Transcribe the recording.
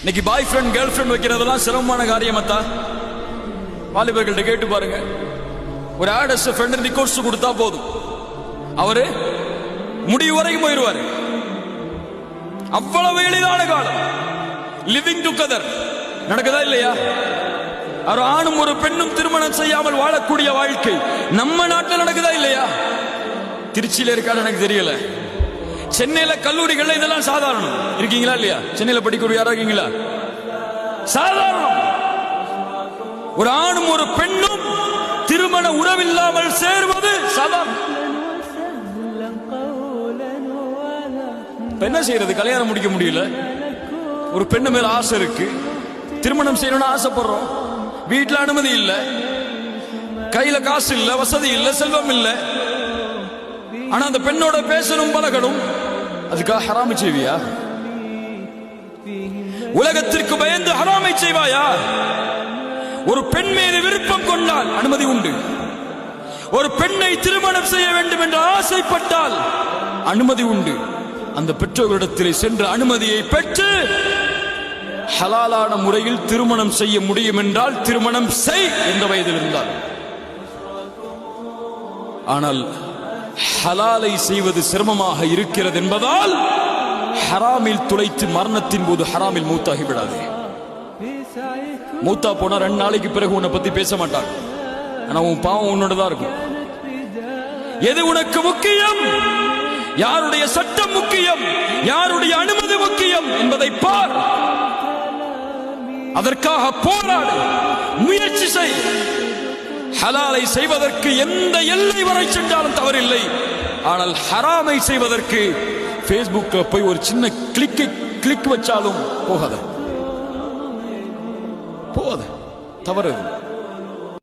இன்னைக்கு பாய் friend girl friend வைக்கிறதெல்லாம் சிரமமான காரியமத்தா? வாலிபர்கள்ட்ட கேட்டு பாருங்க. ஒரு ஆடஸ் ஃப்ரெண்ட் ரிக்வெஸ்ட் கொடுத்தா போதும், அவரு முடிவு வரைக்கும் போயிடுவாரு. அவ்வளவு எளிதான காலம். லிவிங் டுகெதர் நடக்குதா இல்லையா? ஒரு ஆணும் ஒரு பெண்ணும் திருமணம் செய்யாமல் வாழக்கூடிய வாழ்க்கை நம்ம நாட்டில் நடக்குதா இல்லையா? திருச்சியில இருக்காது எனக்கு தெரியல. சென்னையில கல்லூரிகள்ல இதெல்லாம் சாதாரணம். இருக்கீங்களா இல்லையா? சென்னையில படிக்கக்கூடிய யாரா இருக்கீங்களா? சாதாரணம். ஒரு ஆணும் ஒரு பெண்ணும் திருமண உறவில்லாமல் சேர்வது சாதாரணம். என்ன செய்யறது? கல்யாணம் முடிக்க முடியல. ஒரு பெண்ணு மேல ஆசை இருக்கு, திருமணம் செய்யணும்னு ஆசைப்படுறோம். வீட்டுல அனுமதி இல்ல, கையில காசு இல்ல, வசதி இல்ல, செல்வம் இல்ல. ஆனா அந்த பெண்ணோட பேசணும் பழகணும். அதுக்காக ஹராமை செய்வியா? உலகத்திற்கு பயந்து ஹராமை செய்வாயா? ஒரு பெண் மீது விருப்பம் கொண்டால் அனுமதி உண்டு. ஒரு பெண்ணை திருமணம் செய்ய வேண்டும் என்று ஆசைப்பட்டால் அனுமதி உண்டு. அந்த பெற்றோர்களிடத்தில் சென்ற அனுமதியை பெற்று ஹலாலான முறையில் திருமணம் செய்ய முடியும் என்றால் திருமணம் செய் என்ற வயதில் இருந்தால். ஆனால் ஹலாலை செய்வது சிரமமாக இருக்கிறது என்பதால் ஹராமில் துளைத்து மரணத்தின் போது ஹராமில் மூத்தாகி விடாது. மூத்தா போனா 2 நாளைக்கு பிறகு உன்னை பத்தி பேச மாட்டாங்க. ஆனா உன் பாவம் உன்னோடதான் இருக்கும். எது உனக்கு முக்கியம்? யாருடைய சட்டம் முக்கியம்? யாருடைய அனுமதி முக்கியம் என்பதை பார். அதற்காக போராடு, முயற்சி செய். ஹலாலை செய்வதற்கு எந்த எல்லை வரை சென்றாலும் தவறில்லை. ஆனால் ஹராமை செய்வதற்கு பேஸ்புக்ல போய் ஒரு சின்ன கிளிக் வச்சாலும் போகாத, தவறு.